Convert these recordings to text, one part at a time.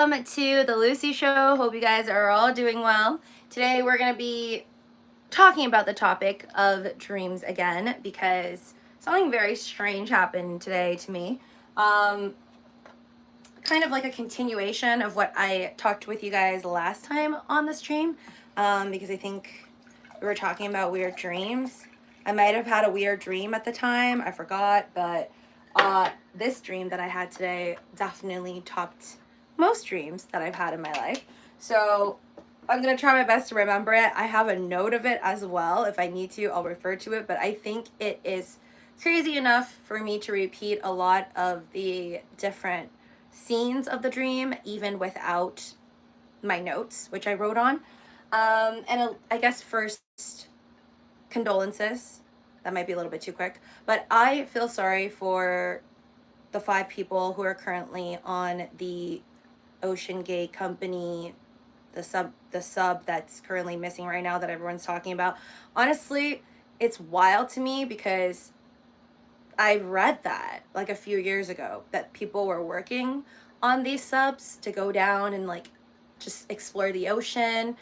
To the Lucy Show. Hope you guys are all doing well. Today we're going to be talking about the topic of dreams again because something very strange happened today to me. Kind of like a continuation of what I talked with you guys last time on the stream, because I think we were talking about weird dreams. I might have had a weird dream at the time, I forgot, but this dream that I had today definitely topped most dreams that I've had in my life. So I'm going to try my best to remember it. I have a note of it as well. If I need to, I'll refer to it, but I think it is crazy enough for me to repeat a lot of the different scenes of the dream, even without my notes, which I wrote on. And I guess first, condolences. That might be a little bit too quick, but I feel sorry for the 5 people who are currently on the Oceangate company, the sub that's currently missing right now that everyone's talking about. Honestly, it's wild to me because I read that like a few years ago that people were working on these subs to go down and like just explore the ocean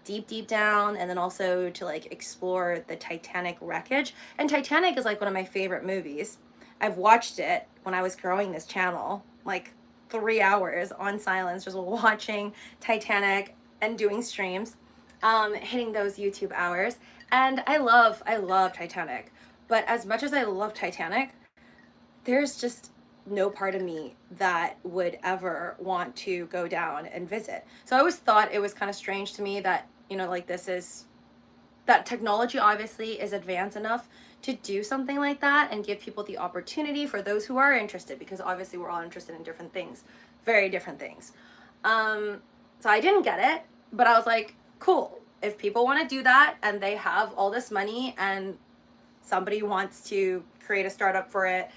deep down, and then also to like explore the Titanic wreckage. And Titanic is like one of my favorite movies. I've watched it when I was growing this channel, like 3 hours on silence, just watching Titanic and doing streams, hitting those YouTube hours. And I love Titanic. But as much as I love Titanic, there's just no part of me that would ever want to go down and visit. So I always thought it was kind of strange to me that, like that technology obviously is advanced enough to do something like that and give people the opportunity for those who are interested, because obviously we're all interested in different things, very different things. So I didn't get it, but I was like, cool. If people want to do that and they have all this money and somebody wants to create a startup for it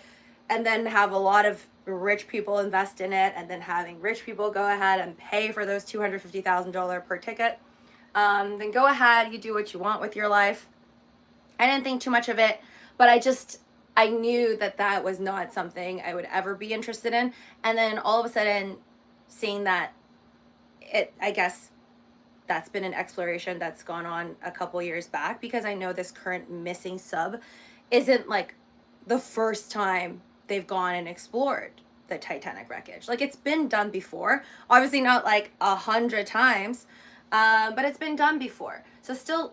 and then have a lot of rich people invest in it, and then having rich people go ahead and pay for those $250,000 per ticket, then go ahead, you do what you want with your life. I didn't think too much of it, but I knew that was not something I would ever be interested in. And then all of a sudden, seeing that I guess that's been an exploration that's gone on a couple years back, because I know this current missing sub isn't like the first time they've gone and explored the Titanic wreckage. Like, it's been done before, obviously not like 100 times, but it's been done before. So still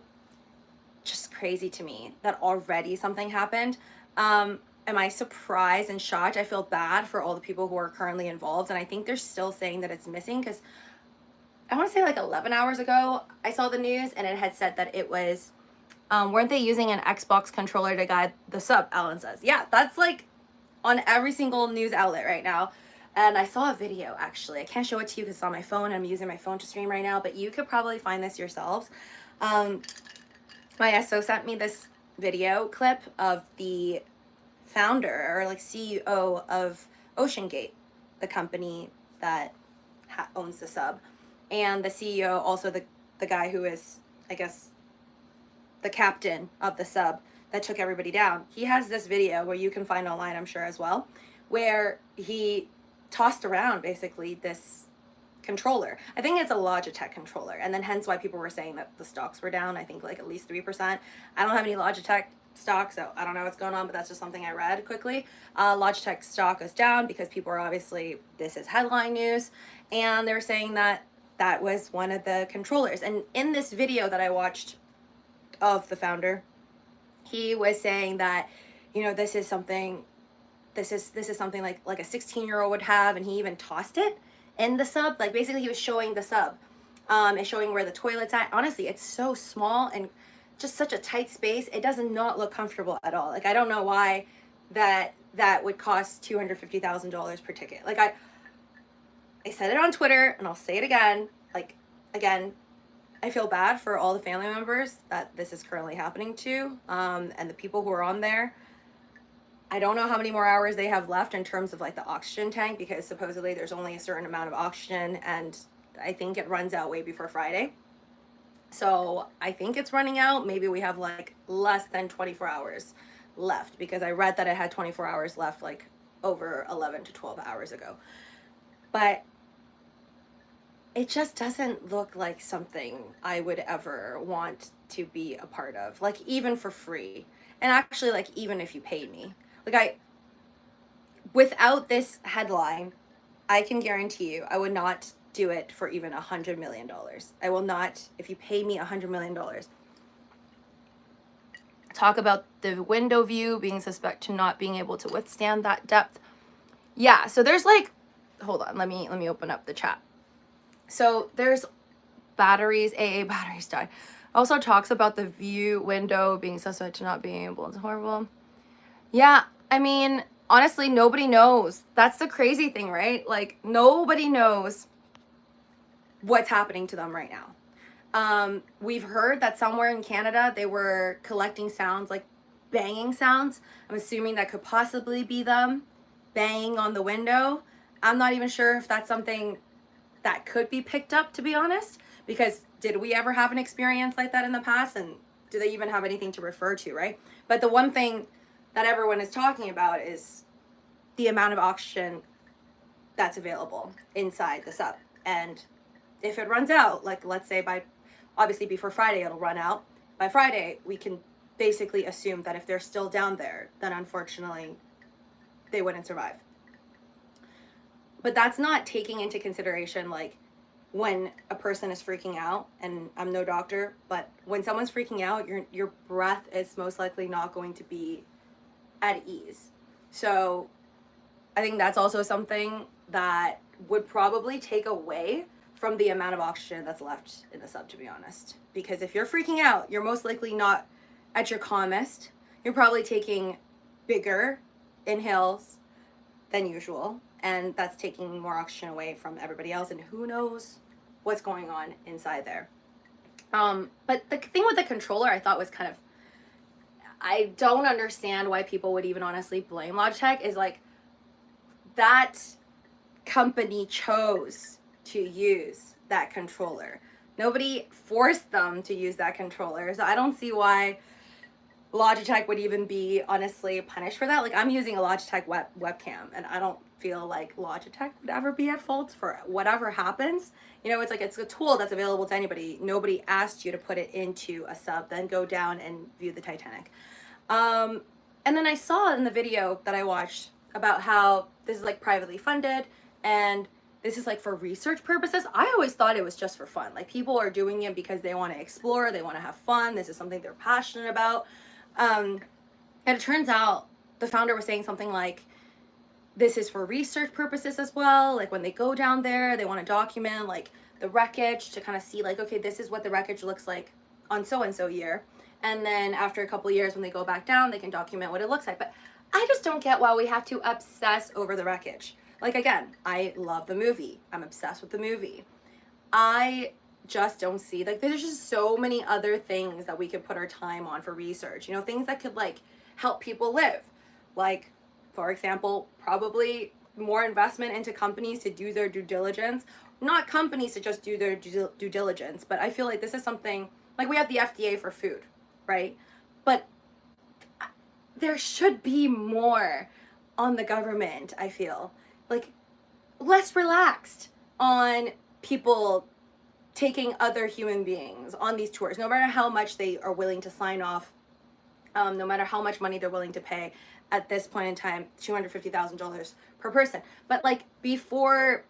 just crazy to me that already something happened. Am I surprised and shocked? I feel bad for all the people who are currently involved, and I think they're still saying that it's missing, because I want to say like 11 hours ago I saw the news and it had said that it was weren't they using an Xbox controller to guide the sub, Alan says. Yeah, that's like on every single news outlet right now. And I saw a video, actually. I can't show it to you because it's on my phone. I'm using my phone to stream right now, but you could probably find this yourselves. My SO sent me this video clip of the founder or like CEO of Oceangate, the company that owns the sub. And the CEO, also the guy who is, I guess, the captain of the sub that took everybody down. He has this video where you can find online, I'm sure, as well, where he tossed around basically this controller. I think it's a Logitech controller, and then hence why people were saying that the stocks were down. I think like at least 3%. I don't have any Logitech stock, so I don't know what's going on, but that's just something I read quickly. Logitech stock is down because people are obviously, this is headline news, and they're saying that was one of the controllers. And in this video that I watched of the founder, he was saying that, this is something like a 16-year-old would have, and he even tossed it in the sub. Like, basically he was showing the sub and showing where the toilet's at. Honestly, it's so small and just such a tight space. It does not look comfortable at all. Like, I don't know why that would cost $250,000 per ticket. Like, I said it on Twitter and I'll say it again. Like, again, I feel bad for all the family members that this is currently happening to, and the people who are on there. I don't know how many more hours they have left in terms of like the oxygen tank, because supposedly there's only a certain amount of oxygen, and I think it runs out way before Friday. So I think it's running out. Maybe we have like less than 24 hours left, because I read that it had 24 hours left like over 11 to 12 hours ago. But it just doesn't look like something I would ever want to be a part of, like even for free. And actually, like even if you paid me, like without this headline, I can guarantee you I would not do it for even $100 million. I will not, if you pay me $100 million. Talk about the window view being suspect to not being able to withstand that depth. Yeah, so there's like, hold on, let me open up the chat. So there's batteries, AA batteries died. Also talks about the view window being suspect to not being able. It's horrible. Yeah, I mean, honestly, nobody knows. That's the crazy thing, right? Like, nobody knows what's happening to them right now. We've heard that somewhere in Canada they were collecting sounds, like banging sounds. I'm assuming that could possibly be them banging on the window. I'm not even sure if that's something that could be picked up, to be honest, because did we ever have an experience like that in the past, and do they even have anything to refer to, right? But the one thing that everyone is talking about is the amount of oxygen that's available inside the sub. And if it runs out, like let's say by, obviously before Friday it'll run out, by Friday we can basically assume that if they're still down there, then unfortunately they wouldn't survive. But that's not taking into consideration like when a person is freaking out, and I'm no doctor, but when someone's freaking out, your breath is most likely not going to be at ease. So I think that's also something that would probably take away from the amount of oxygen that's left in the sub, to be honest. Because if you're freaking out, you're most likely not at your calmest. You're probably taking bigger inhales than usual, and that's taking more oxygen away from everybody else, and who knows what's going on inside there. But the thing with the controller I thought was kind of, I don't understand why people would even honestly blame Logitech, is like that company chose to use that controller. Nobody forced them to use that controller, so I don't see why Logitech would even be honestly punished for that. Like, I'm using a Logitech webcam, and I don't feel like Logitech would ever be at fault for whatever happens. You know, it's like, it's a tool that's available to anybody. Nobody asked you to put it into a sub, then go down and view the Titanic. And then I saw in the video that I watched about how this is like privately funded, and this is like for research purposes. I always thought it was just for fun. Like, people are doing it because they want to explore, they want to have fun, this is something they're passionate about. And it turns out the founder was saying something like, this is for research purposes as well. Like, when they go down there, they want to document like the wreckage to kind of see like, okay, this is what the wreckage looks like on so-and-so year. And then after a couple years, when they go back down, they can document what it looks like. But I just don't get why we have to obsess over the wreckage. Like, again, I love the movie. I'm obsessed with the movie. I just don't see, like, there's just so many other things that we could put our time on for research, you know, things that could like help people live. Like, for example, probably more investment into companies to do their due diligence, not companies to just do their due diligence, but I feel like this is something, like, we have the FDA for food, right? But there should be more on the government, I feel. Like, less relaxed on people taking other human beings on these tours, no matter how much they are willing to sign off, no matter how much money they're willing to pay. At this point in time, $250,000 per person. But like, before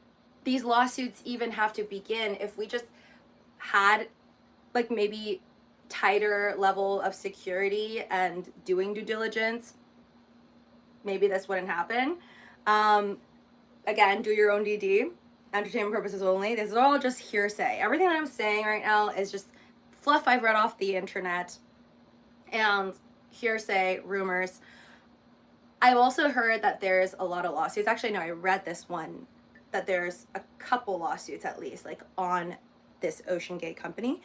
these lawsuits even have to begin, if we just had like maybe tighter level of security and doing due diligence, maybe this wouldn't happen. Again, do your own DD. Entertainment purposes only. This is all just hearsay. Everything that I'm saying right now is just fluff I've read off the internet and hearsay, rumors. I've also heard that there's a lot of lawsuits. Actually, no, I read this one, that there's a couple lawsuits at least, like, on this Oceangate company.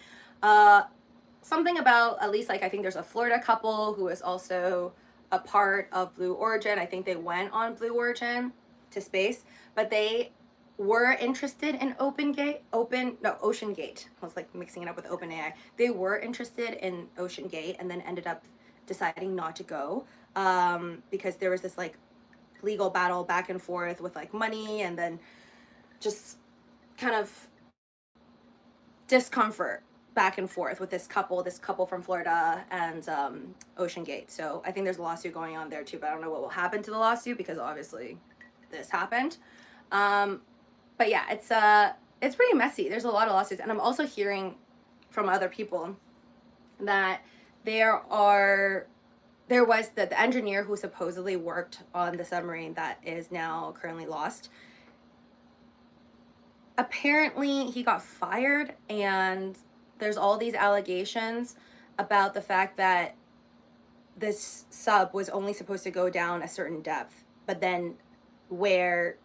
Something about, at least, like, I think there's a Florida couple who is also a part of Blue Origin. I think they went on Blue Origin to space, but they were interested in Oceangate. I was like mixing it up with OpenAI. They were interested in Oceangate and then ended up deciding not to go, because there was this like legal battle back and forth with like money, and then just kind of discomfort back and forth with this couple from Florida and Oceangate. So I think there's a lawsuit going on there too, but I don't know what will happen to the lawsuit because obviously this happened. But yeah, it's pretty messy. There's a lot of lawsuits, and I'm also hearing from other people that there was the engineer who supposedly worked on the submarine that is now currently lost. Apparently he got fired, and there's all these allegations about the fact that this sub was only supposed to go down a certain depth, but then where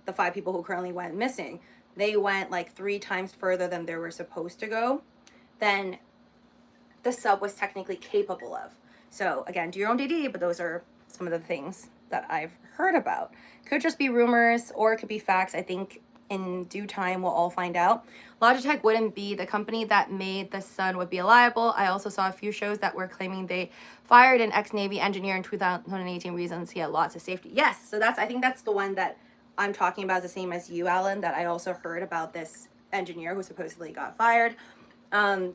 the 5 people who currently went missing, they went like 3 times further than they were supposed to go, then the sub was technically capable of. So again, do your own DD, but those are some of the things that I've heard about. Could just be rumors or it could be facts. I think in due time we'll all find out. Logitech wouldn't be the company that made the sun would be liable. I also saw a few shows that were claiming they fired an ex-Navy engineer in 2018 reasons he had lots of safety. Yes, so I think that's the one that I'm talking about, is the same as you, Alan, that I also heard about this engineer who supposedly got fired. And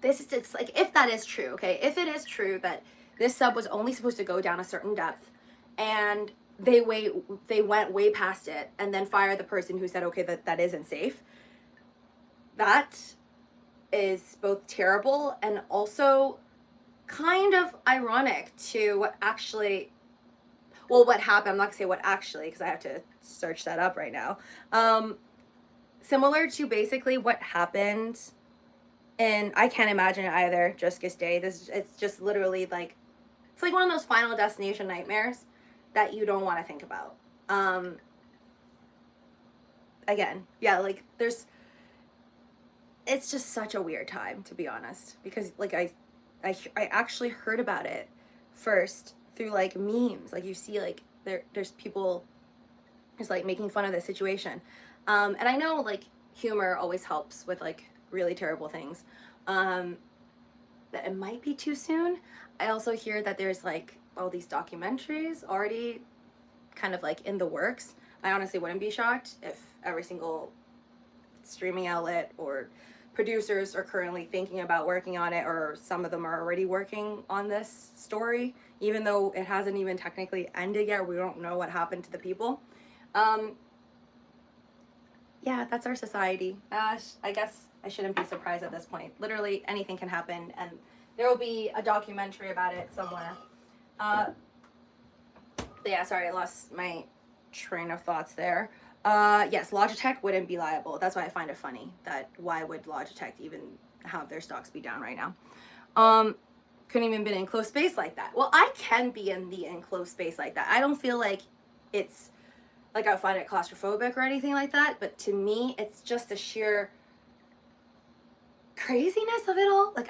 this is just like, if that is true, okay, if it is true that this sub was only supposed to go down a certain depth and they went way past it and then fired the person who said, okay, that isn't safe, that is both terrible and also kind of ironic to what actually, well, what happened. I'm not gonna say what actually, because I have to search that up right now. Similar to basically what happened, and I can't imagine it either, Just Day. It's just literally like, it's like one of those Final Destination nightmares that you don't want to think about. Again, yeah, like it's just such a weird time, to be honest, because like I actually heard about it first through like memes. Like you see like there's people just like making fun of the situation. And I know like humor always helps with like really terrible things. That it might be too soon. I also hear that there's like all these documentaries already kind of like in the works. I honestly wouldn't be shocked if every single streaming outlet or producers are currently thinking about working on it, or some of them are already working on this story, even though it hasn't even technically ended yet. We don't know what happened to the people. Yeah, that's our society. I guess I shouldn't be surprised at this point. Literally anything can happen, and there will be a documentary about it somewhere. Yeah, sorry, I lost my train of thoughts there. Yes, Logitech wouldn't be liable. That's why I find it funny that why would Logitech even have their stocks be down right now? Couldn't even be in enclosed space like that. Well, I can be in the enclosed space like that. I don't feel like it's like I find it claustrophobic or anything like that, but to me, it's just the sheer craziness of it all. Like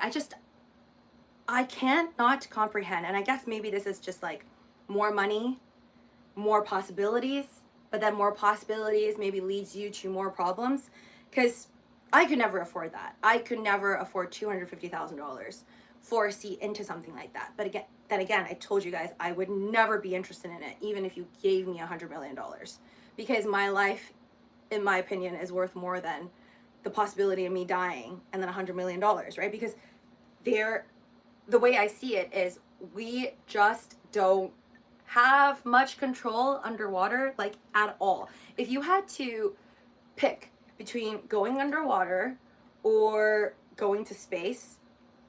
I can't not comprehend. And I guess maybe this is just like more money, more possibilities, but then more possibilities maybe leads you to more problems, because I could never afford that. I could never afford $250,000 for a seat into something like that. But again, I told you guys I would never be interested in it, even if you gave me $100 million, because my life, in my opinion, is worth more than the possibility of me dying and then $100 million, right? Because the way I see it is we just don't have much control underwater, like at all. If you had to pick between going underwater or going to space,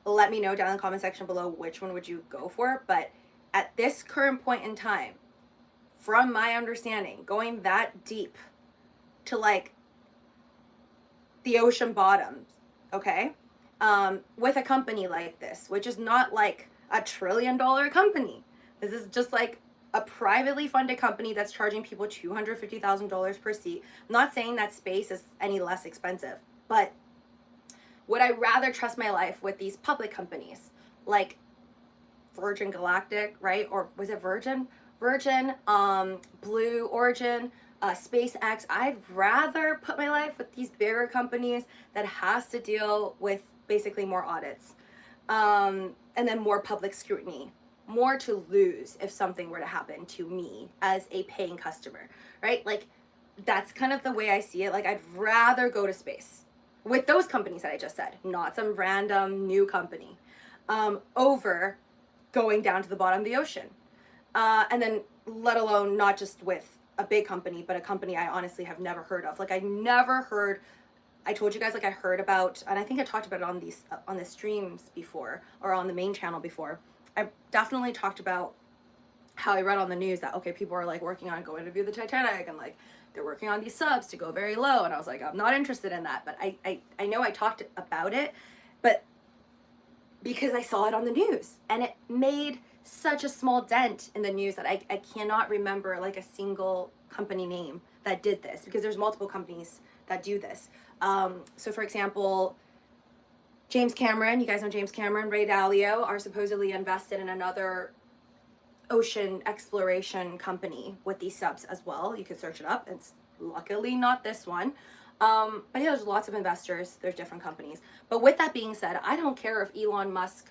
let me know down in the comment section below which one would you go for. But at this current point in time, from my understanding, going that deep to like the ocean bottoms, okay, with a company like this, which is not like a $1 trillion company. This is just like a privately funded company that's charging people $250,000 per seat. I'm not saying that space is any less expensive, but would I rather trust my life with these public companies like Virgin Galactic, right? Or was it Virgin, Blue Origin, SpaceX? I'd rather put my life with these bigger companies that has to deal with basically more audits, and then more public scrutiny, more to lose if something were to happen to me as a paying customer, right? Like that's kind of the way I see it. Like I'd rather go to space with those companies that I just said, not some random new company, over going down to the bottom of the ocean. And then let alone not just with a big company, but a company I honestly have never heard of. Like I never heard, I told you guys, like I heard about, and I think I talked about it on these, on the streams before, or on the main channel before. I've definitely talked about how I read on the news that, okay, people are like working on going to view the Titanic, and like they're working on these subs to go very low. And I was like, I'm not interested in that. But I know I talked about it, but because I saw it on the news, and it made such a small dent in the news that I cannot remember like a single company name that did this, because there's multiple companies that do this. So for example, James Cameron, you guys know James Cameron, Ray Dalio are supposedly invested in another ocean exploration company with these subs as well. You can search it up. It's luckily not this one. But yeah, there's lots of investors, there's different companies. But with that being said, I don't care if Elon Musk,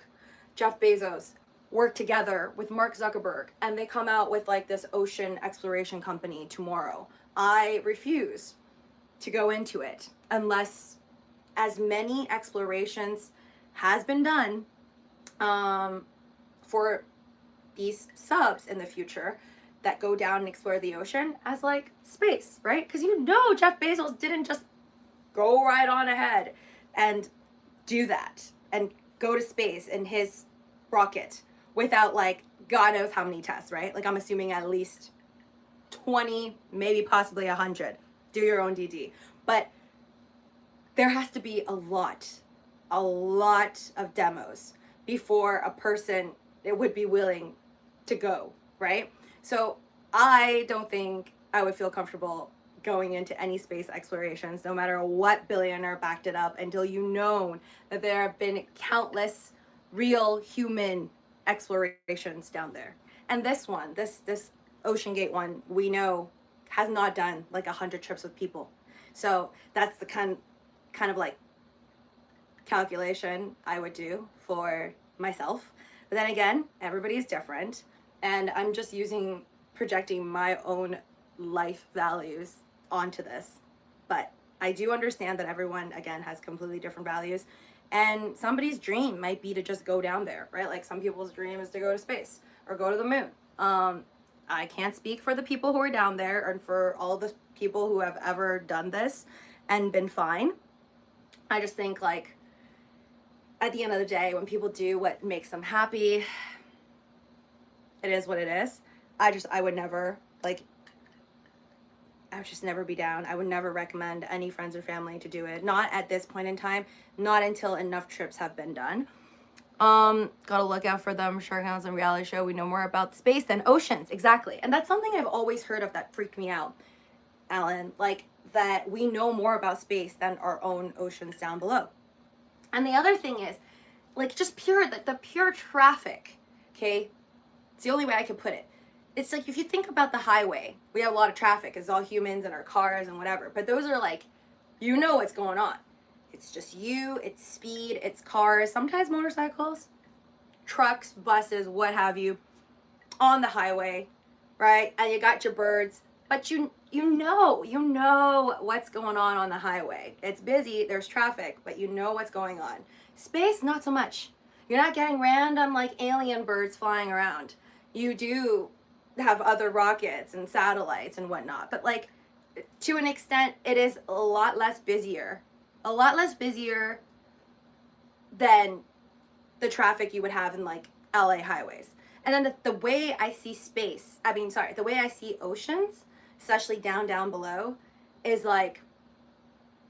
Jeff Bezos work together with Mark Zuckerberg and they come out with like this ocean exploration company tomorrow. I refuse to go into it unless as many explorations has been done for these subs in the future that go down and explore the ocean as like space, right? Because you know Jeff Bezos didn't just go right on ahead and do that and go to space in his rocket without like God knows how many tests, right? Like I'm assuming at least 20, maybe possibly 100. Do your own DD. But there has to be a lot of demos before a person would be willing to go, right? So I don't think I would feel comfortable going into any space explorations, no matter what billionaire backed it up, until you know that there have been countless real human explorations down there. And this one, this Oceangate one, we know has not done like 100 trips with people. So that's the kind of like calculation I would do for myself. But then again, everybody's different, and I'm just projecting my own life values onto this. But I do understand that everyone, again, has completely different values, and somebody's dream might be to just go down there, right? Like some people's dream is to go to space or go to the moon. I can't speak for the people who are down there and for all the people who have ever done this and been fine. I just think like at the end of the day, when people do what makes them happy, it is what it is. I would never, like, I would just never be down. I would never recommend any friends or family to do it. Not at this point in time, not until enough trips have been done. Gotta look out for them. Shark Hounds and reality show. We know more about space than oceans. Exactly. And that's something I've always heard of that freaked me out, Alan. Like, that we know more about space than our own oceans down below. And the other thing is, like, just the pure traffic, okay? It's the only way I could put it. It's like, if you think about the highway, we have a lot of traffic. It's all humans and our cars and whatever. But those are like, you know what's going on. It's just you, it's speed, it's cars, sometimes motorcycles, trucks, buses, what have you, on the highway, right? And you got your birds, but you know what's going on the highway. It's busy, there's traffic, but you know what's going on. Space, not so much. You're not getting random like alien birds flying around. You do have other rockets and satellites and whatnot, but like to an extent, it is a lot less busier than the traffic you would have in like LA highways. And then the way I see the way I see oceans, especially down below, is like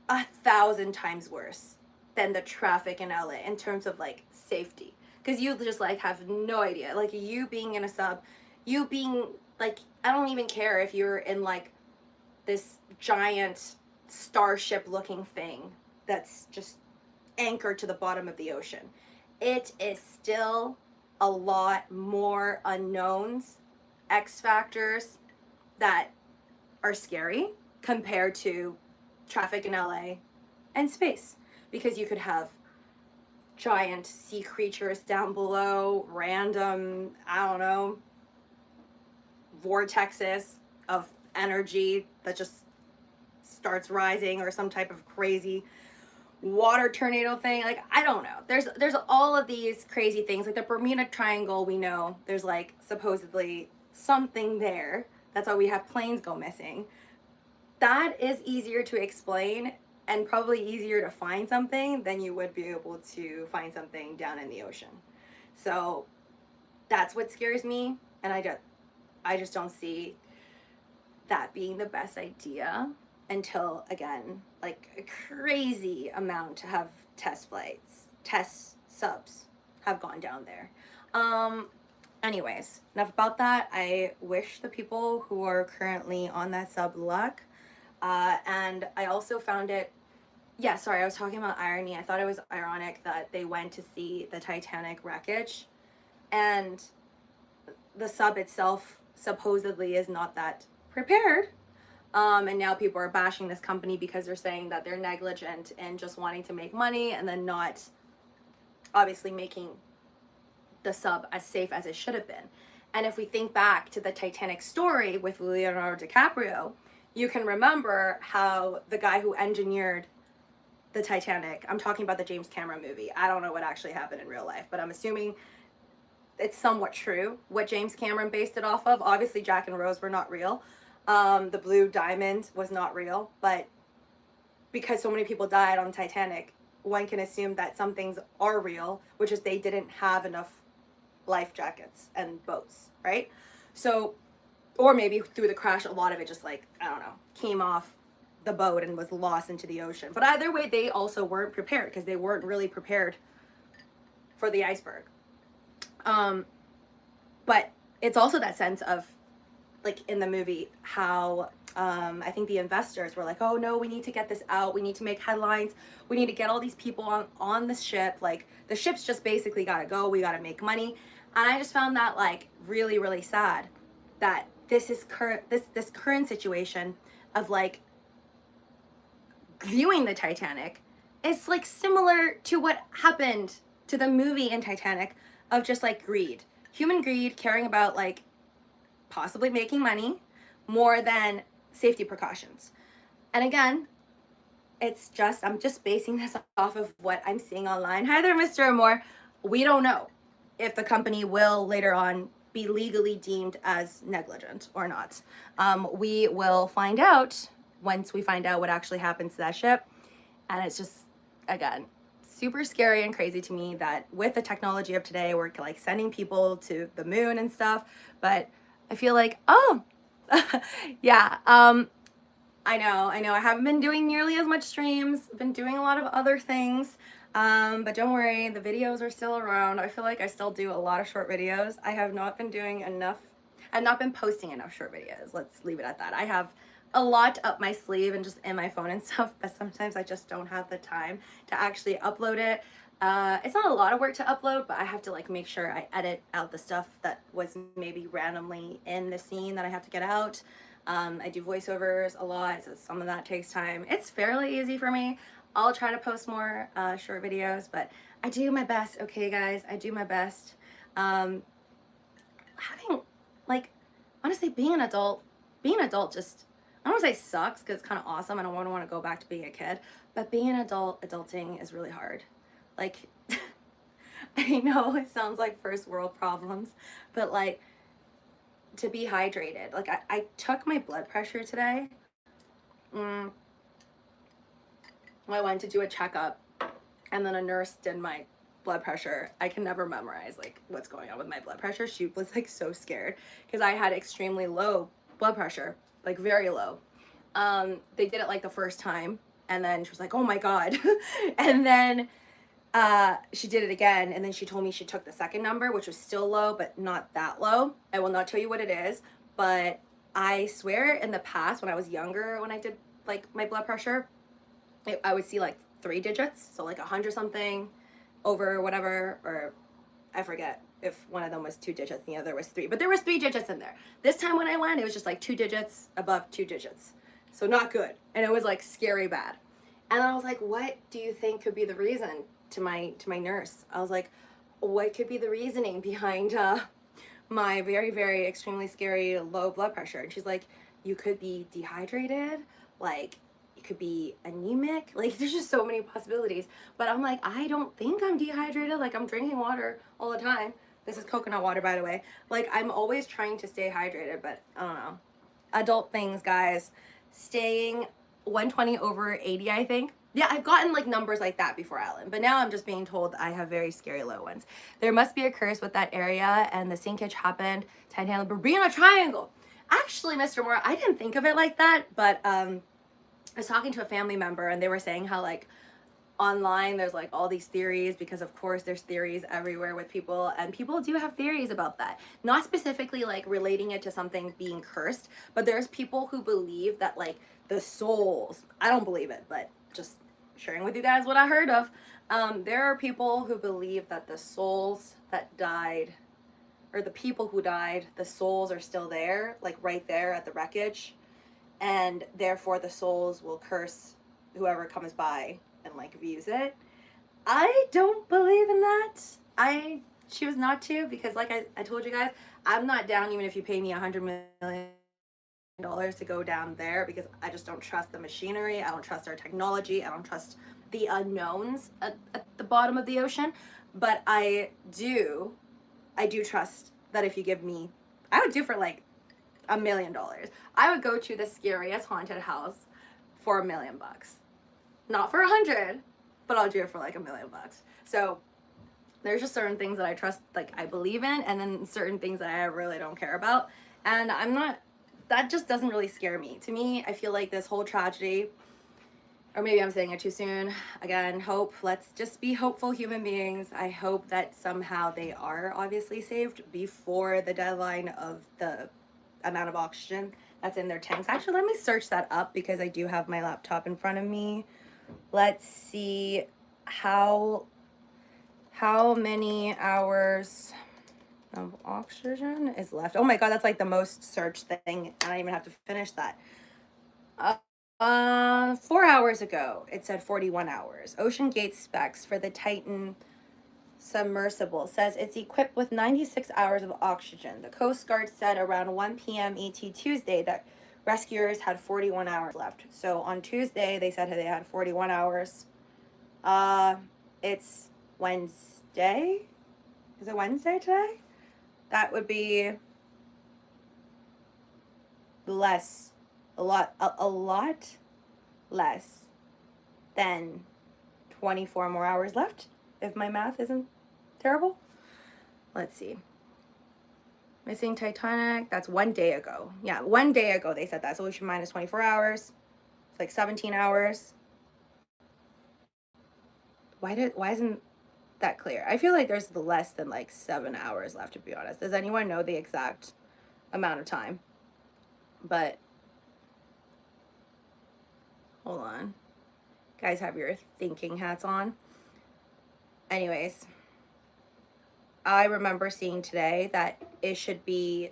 1,000 times worse than the traffic in LA in terms of like safety. Because you just like have no idea. Like you being in a sub, you being like, I don't even care if you're in like this giant starship looking thing that's just anchored to the bottom of the ocean. It is still a lot more unknowns, X factors that are scary compared to traffic in LA and space, because you could have giant sea creatures down below, random, I don't know, vortexes of energy that just starts rising, or some type of crazy water tornado thing. Like, I don't know. There's all of these crazy things. Like the Bermuda Triangle, we know there's like supposedly something there. That's why we have planes go missing. That is easier to explain and probably easier to find something than you would be able to find something down in the ocean. So that's what scares me, and I just don't see that being the best idea until, again, like a crazy amount of test subs have gone down there. Anyways, enough about that. I wish the people who are currently on that sub luck. And I also found it, yeah, sorry, I was talking about irony. I thought it was ironic that they went to see the Titanic wreckage, and the sub itself supposedly is not that prepared. And now people are bashing this company because they're saying that they're negligent and just wanting to make money and then not obviously making the sub as safe as it should have been. And if we think back to the Titanic story with Leonardo DiCaprio, you can remember how the guy who engineered the Titanic, I'm talking about the James Cameron movie. I don't know what actually happened in real life, but I'm assuming it's somewhat true what James Cameron based it off of. Obviously, Jack and Rose were not real. The blue diamond was not real, but because so many people died on Titanic, one can assume that some things are real, which is they didn't have enough life jackets and boats, right? So, or maybe through the crash, a lot of it just like, I don't know, came off the boat and was lost into the ocean. But either way, they also weren't prepared because they weren't really prepared for the iceberg. But it's also that sense of, like in the movie, how I think the investors were like, oh no, we need to get this out. We need to make headlines. We need to get all these people on the ship. Like the ship's just basically got to go. We got to make money. And I just found that like really, really sad that this is this current situation of like viewing the Titanic. It's like similar to what happened to the movie in Titanic of just like greed, human greed, caring about like possibly making money more than safety precautions. And again, it's just, I'm just basing this off of what I'm seeing online. Hi there, Mr. Amore. We don't know if the company will later on be legally deemed as negligent or not. We will find out once we find out what actually happens to that ship. And it's just, again, super scary and crazy to me that with the technology of today, we're like sending people to the moon and stuff. But I feel like, oh, yeah, I know, I haven't been doing nearly as much streams. I've been doing a lot of other things, but don't worry, the videos are still around. I feel like I still do a lot of short videos. I have not been doing enough, I've not been posting enough short videos. Let's leave it at that. I have a lot up my sleeve and just in my phone and stuff, but sometimes I just don't have the time to actually upload it. It's not a lot of work to upload, but I have to like make sure I edit out the stuff that was maybe randomly in the scene that I have to get out. I do voiceovers a lot, so some of that takes time. It's fairly easy for me. I'll try to post more short videos, but I do my best, okay guys? I do my best. Having, like, honestly, being an adult just, I don't want to say sucks because it's kind of awesome. I don't want to go back to being a kid, but being an adult, adulting is really hard. Like, I know it sounds like first world problems, but like, to be hydrated. Like I took my blood pressure today. I went to do a checkup and then a nurse did my blood pressure. I can never memorize like what's going on with my blood pressure. She was like so scared because I had extremely low blood pressure, like very low. They did it like the first time and then she was like, oh my God. And then she did it again, and then she told me she took the second number, which was still low, but not that low. I will not tell you what it is, but I swear in the past when I was younger, when I did like my blood pressure, I would see like 3 digits, so like 100 something over whatever, or I forget if one of them was 2 digits and the other was 3, but there was 3 digits in there. This time when I went, it was just like 2 digits above 2 digits, so not good, and it was like scary bad. And I was like, what do you think could be the reason? To my nurse, I was like, what could be the reasoning behind my very, very extremely scary low blood pressure? And she's like, you could be dehydrated, like you could be anemic. Like, there's just so many possibilities. But I'm like, I don't think I'm dehydrated. Like, I'm drinking water all the time. This is coconut water, by the way. Like, I'm always trying to stay hydrated, but I don't know. Adult things, guys. Staying 120 over 80, I think. Yeah, I've gotten like numbers like that before, Ellen, but now I'm just being told I have very scary low ones. There must be a curse with that area, and the sinkage happened. Titanic Bermuda Triangle. Actually, Mr. Moore, I didn't think of it like that, but I was talking to a family member, and they were saying how like online there's like all these theories, because of course there's theories everywhere with people, and people do have theories about that, not specifically like relating it to something being cursed, but there's people who believe that like the souls, I don't believe it, but just sharing with you guys what I heard of, there are people who believe that the souls that died, or the people who died, the souls are still there, like right there at the wreckage, and therefore the souls will curse whoever comes by and like views it. I don't believe in that. I choose not to, because like I told you guys, I'm not down even if you pay me $100 million to go down there, because I just don't trust the machinery, I don't trust our technology, I don't trust the unknowns at the bottom of the ocean. But I do trust that if you give me, I would do for like $1 million. I would go to the scariest haunted house for $1 million. Not for 100, but I'll do it for like $1 million. So there's just certain things that I trust, like I believe in, and then certain things that I really don't care about. And I'm not, that just doesn't really scare me. To me, I feel like this whole tragedy, or maybe I'm saying it too soon. Again, hope. Let's just be hopeful human beings. I hope that somehow they are obviously saved before the deadline of the amount of oxygen that's in their tanks. Actually, let me search that up, because I do have my laptop in front of me. Let's see how many hours of oxygen is left. Oh my god, that's like the most searched thing. I don't even have to finish that. 4 hours ago, it said 41 hours. Oceangate specs for the Titan submersible says it's equipped with 96 hours of oxygen. The Coast Guard said around 1 p.m. ET Tuesday that rescuers had 41 hours left. So on Tuesday, they said they had 41 hours. It's Wednesday? Is it Wednesday today? That would be less, a lot less than 24 more hours left, if my math isn't terrible. Let's see. Missing Titanic, that's 1 day ago. Yeah, 1 day ago they said that, so we should minus 24 hours. It's like 17 hours. Why isn't that clear? I feel like there's less than like 7 hours left, to be honest. Does anyone know the exact amount of time? But hold on. Guys, have your thinking hats on. Anyways, I remember seeing today that it should be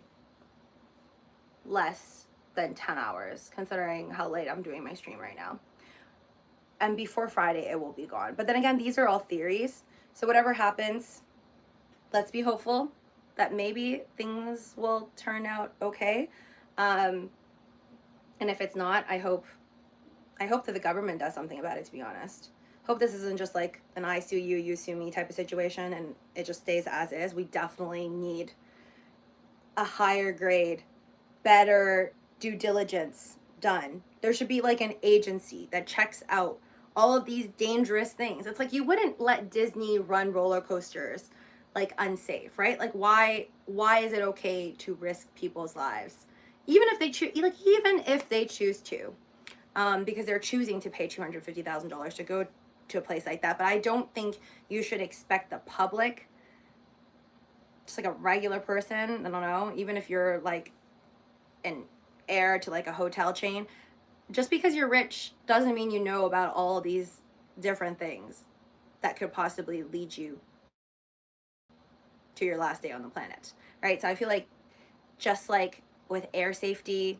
less than 10 hours, considering how late I'm doing my stream right now. And before Friday, it will be gone. But then again, these are all theories. So whatever happens, let's be hopeful that maybe things will turn out okay. And if it's not, I hope that the government does something about it, to be honest. Hope this isn't just like an I sue you, you sue me type of situation, and it just stays as is. We definitely need a higher grade, better due diligence done. There should be like an agency that checks out all of these dangerous things. It's like you wouldn't let Disney run roller coasters like unsafe, right? Like why is it okay to risk people's lives? Even if they choose to, because they're choosing to pay $250,000 to go to a place like that. But I don't think you should expect the public, just like a regular person, I don't know, even if you're like an heir to like a hotel chain, just because you're rich doesn't mean you know about all these different things that could possibly lead you to your last day on the planet, right? So I feel like just like with air safety,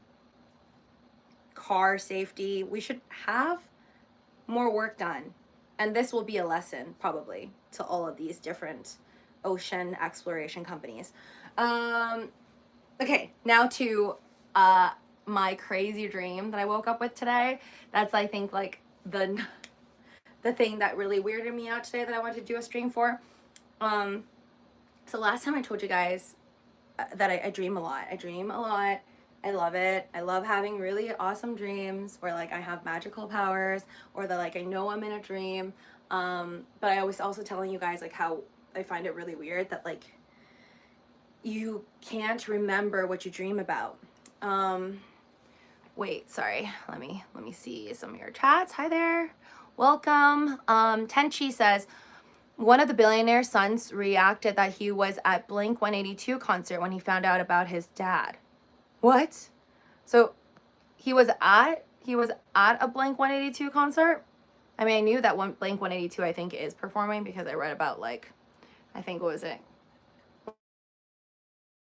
car safety, we should have more work done. And this will be a lesson probably to all of these different ocean exploration companies. Okay, now to my crazy dream that I woke up with today. That's, I think, like the thing that really weirded me out today that I wanted to do a stream for. So last time I told you guys that I dream a lot. I dream a lot. I love it. I love having really awesome dreams where like I have magical powers, or that like I know I'm in a dream. But I was also telling you guys like how I find it really weird that like you can't remember what you dream about. Wait, sorry. Let me see some of your chats. Hi there. Welcome. Tenchi says, one of the billionaire's sons reacted that he was at Blink 182 concert when he found out about his dad. What? So he was at a Blink 182 concert? I mean, I knew that Blink 182 I think is performing because I read about like, I think what was it?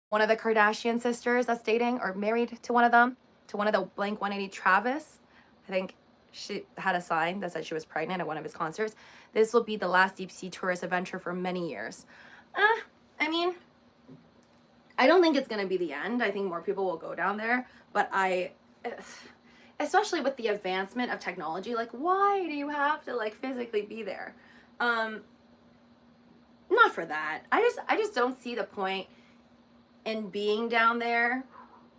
One of the Kardashian sisters that's dating or married to one of them, to one of the Blink 180 Travis. I think she had a sign that said she was pregnant at one of his concerts. This will be the last deep sea tourist adventure for many years. I mean, I don't think it's gonna be the end. I think more people will go down there, but especially with the advancement of technology, like why do you have to like physically be there? Not for that. I just don't see the point in being down there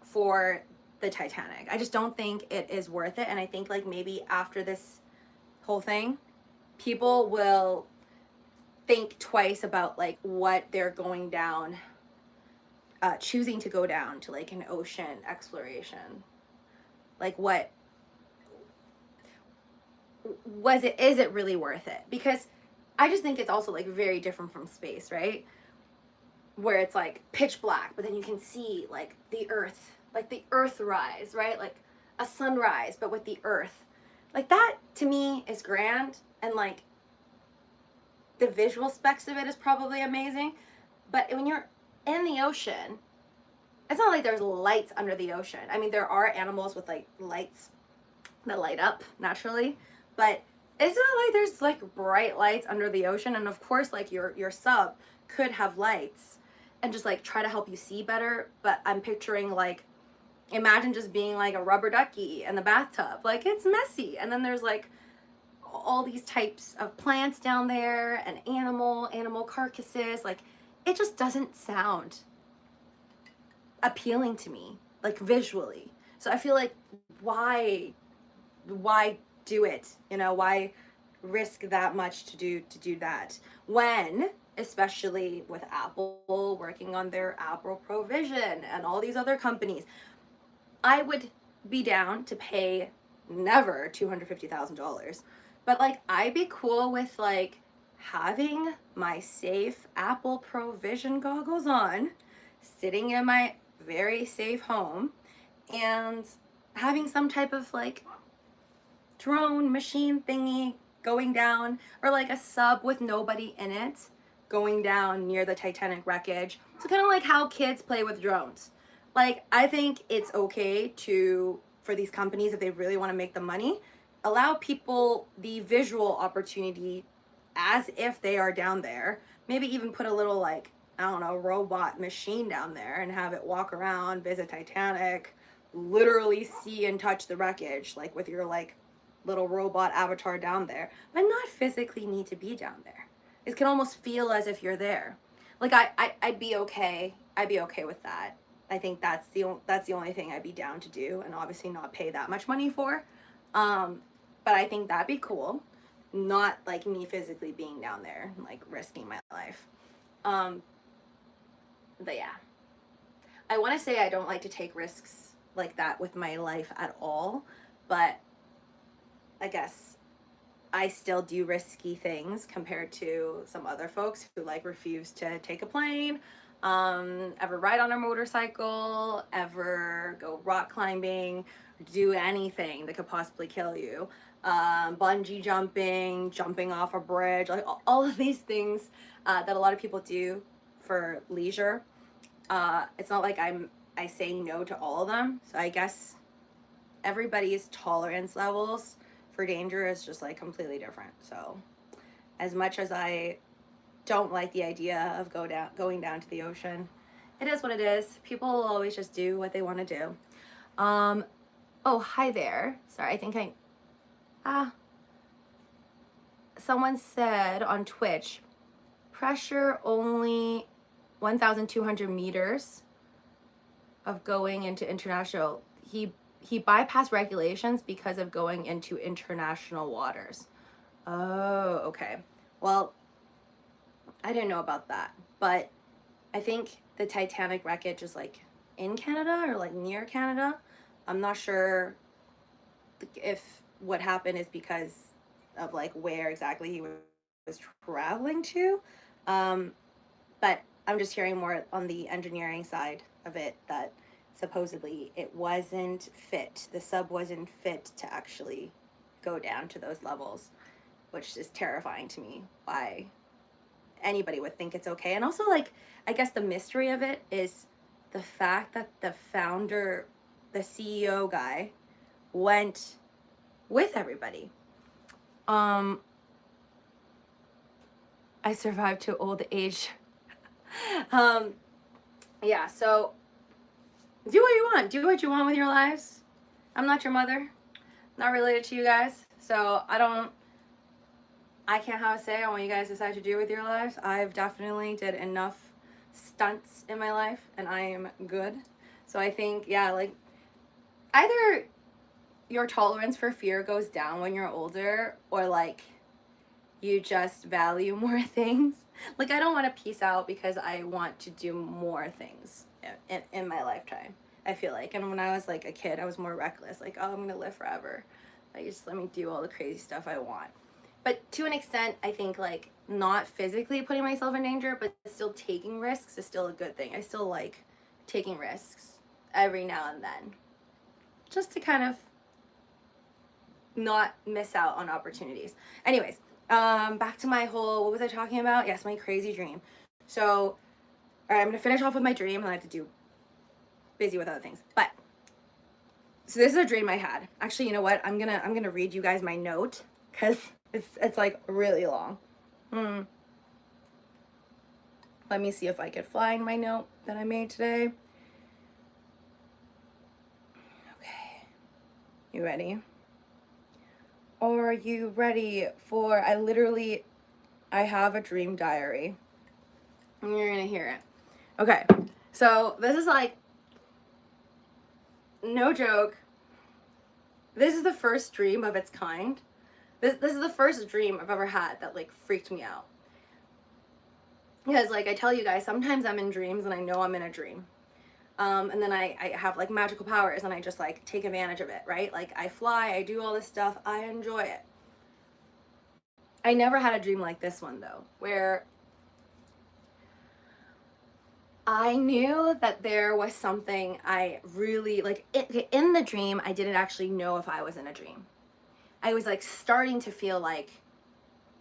for the Titanic. I just don't think it is worth it. And I think like maybe after this whole thing, people will think twice about like what they're going down, choosing to go down to like an ocean exploration. Like what is it really worth it? Because I just think it's also like very different from space, right? Where it's like pitch black, but then you can see like the earth rise, right? Like a sunrise, but with the earth. Like that to me is grand, and like the visual specs of it is probably amazing. But when you're in the ocean, it's not like there's lights under the ocean. I mean, there are animals with like lights that light up naturally, but it's not like there's like bright lights under the ocean. And of course, like your sub could have lights and just like try to help you see better. But I'm picturing like, imagine just being like a rubber ducky in the bathtub. Like it's messy. And then there's like all these types of plants down there and animal carcasses. Like it just doesn't sound appealing to me, like visually. So I feel like why do it? You know, why risk that much to do that when, especially with Apple working on their Apple Pro Vision and all these other companies, I would be down to pay never $250,000, but like I'd be cool with like having my safe Apple Pro Vision goggles on, sitting in my very safe home, and having some type of like drone machine thingy going down, or like a sub with nobody in it going down near the Titanic wreckage. So kind of like how kids play with drones. Like I think it's okay for these companies, if they really want to make the money, allow people the visual opportunity as if they are down there. Maybe even put a little like, I don't know, robot machine down there and have it walk around, visit Titanic, literally see and touch the wreckage, like with your like little robot avatar down there, but not physically need to be down there. It can almost feel as if you're there. Like I'd be okay. I'd be okay with that. I think that's the only thing I'd be down to do, and obviously not pay that much money for. But I think that'd be cool. Not like me physically being down there, like risking my life. But yeah, I want to say I don't like to take risks like that with my life at all, but I guess I still do risky things compared to some other folks who like refuse to take a plane, ever ride on a motorcycle, ever go rock climbing, do anything that could possibly kill you. Bungee jumping off a bridge, like all of these things that a lot of people do for leisure. It's not like I say no to all of them. So I guess everybody's tolerance levels for danger is just like completely different. So as much as I don't like the idea of going down to the ocean, it is what it is. People will always just do what they want to do. Oh, hi there. Sorry, I think someone said on Twitch, pressure only 1,200 meters of going into international. He bypassed regulations because of going into international waters. Oh, okay. Well, I didn't know about that, but I think the Titanic wreckage is like in Canada or like near Canada. I'm not sure if what happened is because of like where exactly he was traveling to. But I'm just hearing more on the engineering side of it that supposedly it wasn't fit. The sub wasn't fit to actually go down to those levels, which is terrifying to me. Why anybody would think it's okay. And also, like, I guess the mystery of it is the fact that the founder, the CEO guy, went with everybody. I survived to old age. Yeah, so do what you want. Do what you want with your lives. I'm not your mother. Not related to you guys. So I can't have a say on what you guys decide to do with your lives. I've definitely did enough stunts in my life and I am good. So I think, yeah, like either your tolerance for fear goes down when you're older or like you just value more things. Like I don't want to peace out because I want to do more things in my lifetime, I feel like. And when I was like a kid, I was more reckless. Like, oh, I'm going to live forever. Like, just let me do all the crazy stuff I want. But to an extent, I think like not physically putting myself in danger, but still taking risks is still a good thing. I still like taking risks every now and then. Just to kind of not miss out on opportunities. Anyways, back to my whole, what was I talking about? Yes, my crazy dream. So, all right, I'm gonna finish off with my dream, and I have to do busy with other things. But so this is a dream I had. Actually, you know what? I'm gonna read you guys my note because it's like really long. Let me see if I could find my note that I made today. Okay, you ready? Are you ready for, I have a dream diary. And you're gonna hear it. Okay, so this is like, no joke, this is the first dream of its kind. This is the first dream I've ever had that like freaked me out. Because like I tell you guys, sometimes I'm in dreams and I know I'm in a dream. And then I have like magical powers and I just like take advantage of it, right? Like I fly, I do all this stuff, I enjoy it. I never had a dream like this one though, where I knew that there was something I really like in the dream. I didn't actually know if I was in a dream. I was like starting to feel like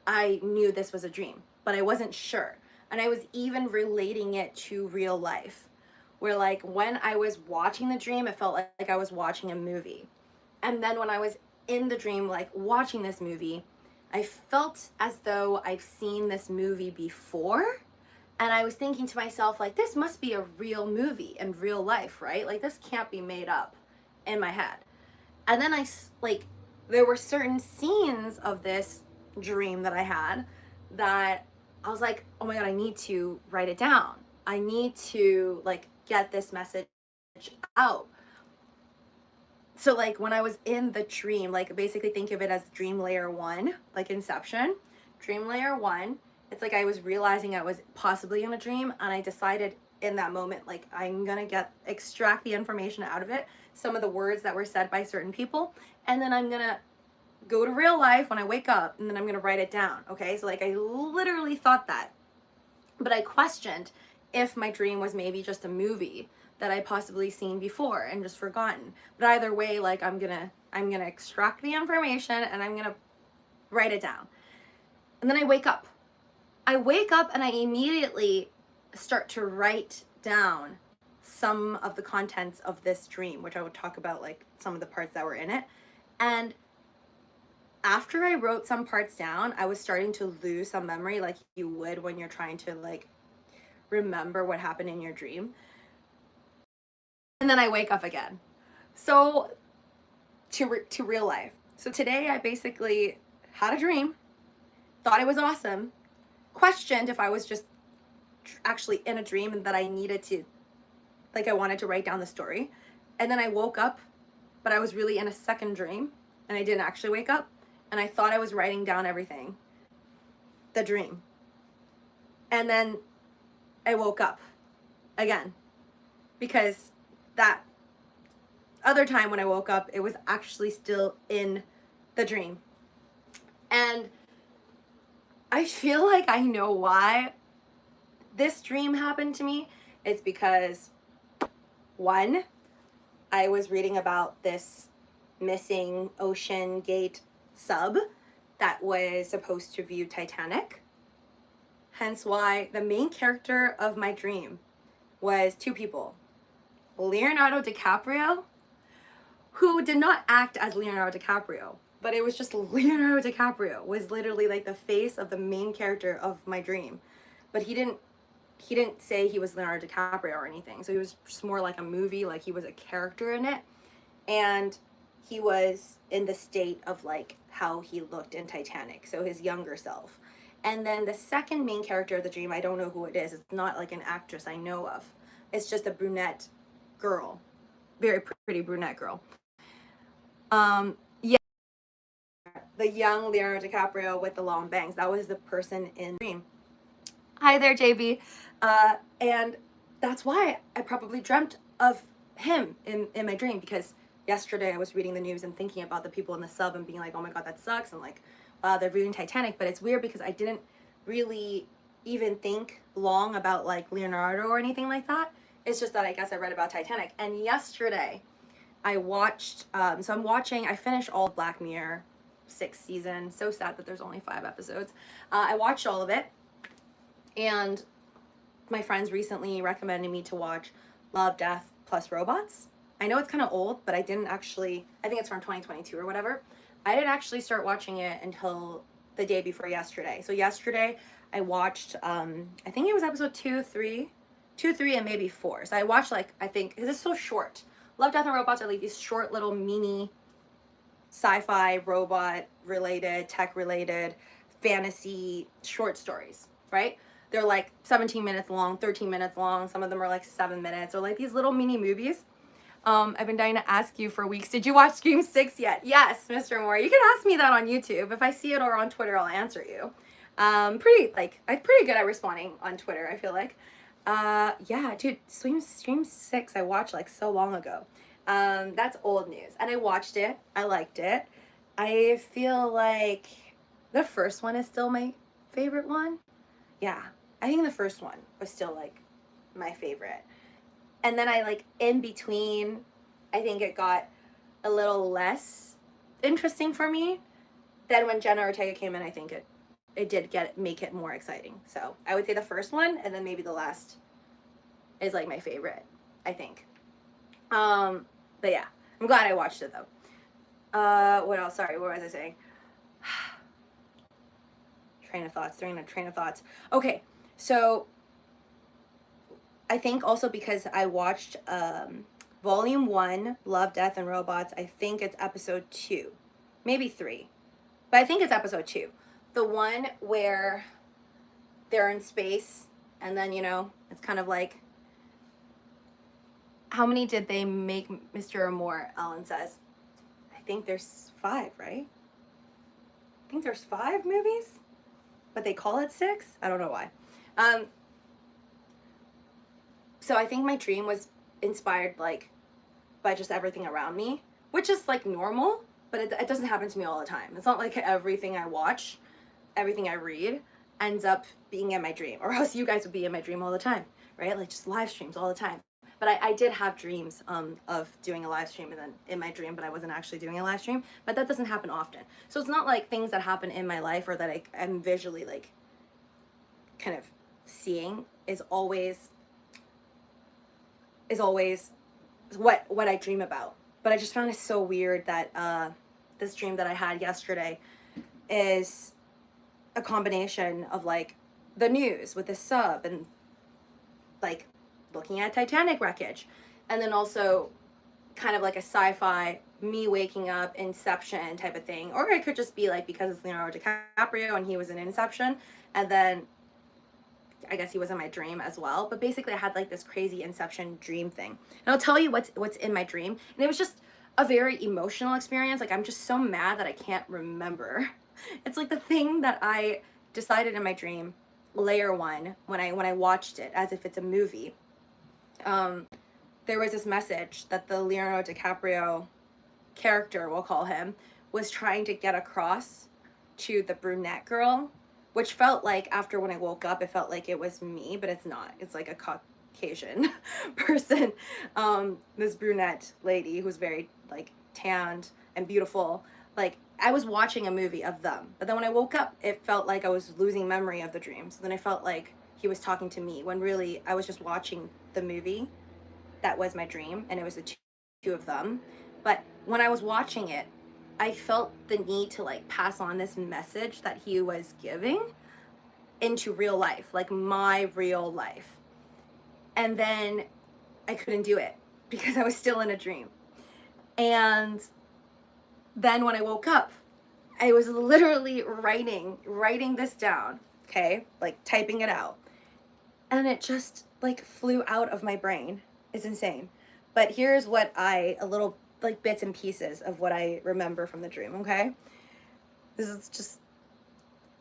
I knew this was a dream, but I wasn't sure. And I was even relating it to real life, where like when I was watching the dream, it felt like I was watching a movie. And then when I was in the dream, like watching this movie, I felt as though I've seen this movie before. And I was thinking to myself, like, this must be a real movie in real life, right? Like, this can't be made up in my head. And then there were certain scenes of this dream that I had that I was like, oh my God, I need to write it down. I need to, like, get this message out. So, like, when I was in the dream, like, basically think of it as dream layer 1, like Inception. Dream layer 1, it's like I was realizing I was possibly in a dream, and I decided in that moment, like, I'm gonna extract the information out of it, some of the words that were said by certain people, and then I'm gonna go to real life when I wake up, and then I'm gonna write it down, okay? So, like, I literally thought that, but I questioned if my dream was maybe just a movie that I possibly seen before and just forgotten. But either way, like, I'm gonna extract the information and I'm gonna write it down. And then I wake up and I immediately start to write down some of the contents of this dream, which I would talk about, like some of the parts that were in it. And after I wrote some parts down, I was starting to lose some memory, like you would when you're trying to like remember what happened in your dream. And then I wake up again. So to real life. So today I basically had a dream, thought it was awesome, questioned if I was just actually in a dream and that I needed to, like, I wanted to write down the story. And then I woke up, but I was really in a second dream and I didn't actually wake up. And I thought I was writing down everything, the dream. And then I woke up again because that other time when I woke up, it was actually still in the dream. And I feel like I know why this dream happened to me. It's because, one, I was reading about this missing Oceangate sub that was supposed to view Titanic. Hence why the main character of my dream was two people. Leonardo DiCaprio, who did not act as Leonardo DiCaprio, but it was just Leonardo DiCaprio was literally like the face of the main character of my dream. But he didn't say he was Leonardo DiCaprio or anything. So he was just more like a movie, like he was a character in it. And he was in the state of like how he looked in Titanic, so his younger self. And then the second main character of the dream, I don't know who it is. It's not like an actress I know of. It's just a brunette girl, very pretty brunette girl. Yeah, the young Leonardo DiCaprio with the long bangs. That was the person in the dream. Hi there, JB. And that's why I probably dreamt of him in my dream, because yesterday I was reading the news and thinking about the people in the sub and being like, oh my god, that sucks, and like, wow, they're viewing Titanic. But it's weird because I didn't really even think long about like Leonardo or anything like that. It's just that I guess I read about Titanic. And yesterday I watched, I finished all of Black Mirror 6th season. So sad that there's only 5 episodes. I watched all of it, and my friends recently recommended me to watch Love, Death Plus Robots. I know it's kind of old, but I didn't actually, I think it's from 2022 or whatever. I didn't actually start watching it until the day before yesterday. So yesterday I watched, I think it was episode 2, 3, and maybe 4. So I watched like, I think, because it's so short. Love, Death, and Robots are like these short little mini sci-fi, robot related, tech related, fantasy short stories, right? They're like 17 minutes long, 13 minutes long. Some of them are like 7 minutes, or like these little mini movies. I've been dying to ask you for weeks. Did you watch Scream 6 yet? Yes, Mr. Moore. You can ask me that on YouTube. If I see it, or on Twitter, I'll answer you. I'm pretty good at responding on Twitter, I feel like. Yeah, dude, Scream 6 I watched like so long ago. That's old news. And I watched it. I liked it. I feel like the first one is still my favorite one. Yeah, I think the first one was still like my favorite. And then I like in between, I think it got a little less interesting for me. Then when Jenna Ortega came in, I think it did make it more exciting. So I would say the first one, and then maybe the last is like my favorite, I think. But yeah, I'm glad I watched it though. What else? Sorry, what was I saying? Train of thoughts. Okay, so I think also because I watched Volume 1, Love, Death, and Robots. I think it's episode 2, maybe 3, but I think it's episode 2. The one where they're in space, and then, you know, it's kind of like, how many did they make, Mr. Moore? Alan says. I think there's 5, right? I think there's 5 movies, but they call it 6? I don't know why. So I think my dream was inspired like by just everything around me, which is like normal, but it doesn't happen to me all the time. It's not like everything I watch, everything I read ends up being in my dream, or else you guys would be in my dream all the time, right? Like just live streams all the time. But I did have dreams of doing a live stream and then in my dream, but I wasn't actually doing a live stream. But that doesn't happen often. So it's not like things that happen in my life or that I'm visually like kind of seeing is always what I dream about. But I just found it so weird that this dream that I had yesterday is a combination of like the news with the sub and like looking at Titanic wreckage, and then also kind of like a sci-fi, me waking up, Inception type of thing. Or it could just be like because it's Leonardo DiCaprio and he was in Inception, and then I guess he was in my dream as well. But basically I had like this crazy Inception dream thing. And I'll tell you what's in my dream. And it was just a very emotional experience. Like, I'm just so mad that I can't remember. It's like the thing that I decided in my dream, layer one, when I watched it as if it's a movie. There was this message that the Leonardo DiCaprio character, we'll call him, was trying to get across to the brunette girl, which felt like, after when I woke up, it felt like it was me, but it's not. It's like a Caucasian person, this brunette lady who's very like tanned and beautiful. Like, I was watching a movie of them, but then when I woke up, it felt like I was losing memory of the dream. So then I felt like he was talking to me, when really I was just watching the movie that was my dream, and it was the two of them. But when I was watching it, I felt the need to like pass on this message that he was giving into real life, like my real life. And then I couldn't do it because I was still in a dream. And then when I woke up, I was literally writing this down, okay? Like typing it out. And it just like flew out of my brain. It's insane. But here's what a little like bits and pieces of what I remember from the dream, okay? It's just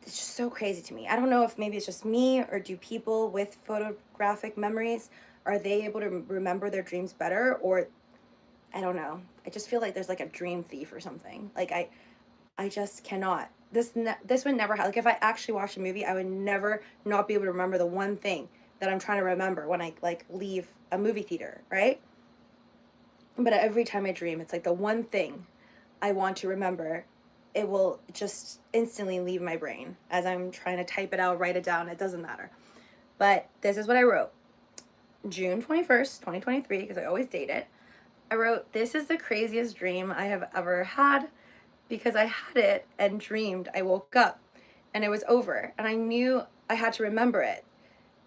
so crazy to me. I don't know if maybe it's just me, or do people with photographic memories, are they able to remember their dreams better? Or I don't know. I just feel like there's like a dream thief or something. Like I just cannot. This would never happen. Like, if I actually watched a movie, I would never not be able to remember the one thing that I'm trying to remember when I like leave a movie theater, right? But every time I dream, it's like the one thing I want to remember, it will just instantly leave my brain as I'm trying to type it out, write it down. It doesn't matter. But this is what I wrote. June 21st, 2023, because I always date it. I wrote, "This is the craziest dream I have ever had, because I had it and dreamed I woke up and it was over, and I knew I had to remember it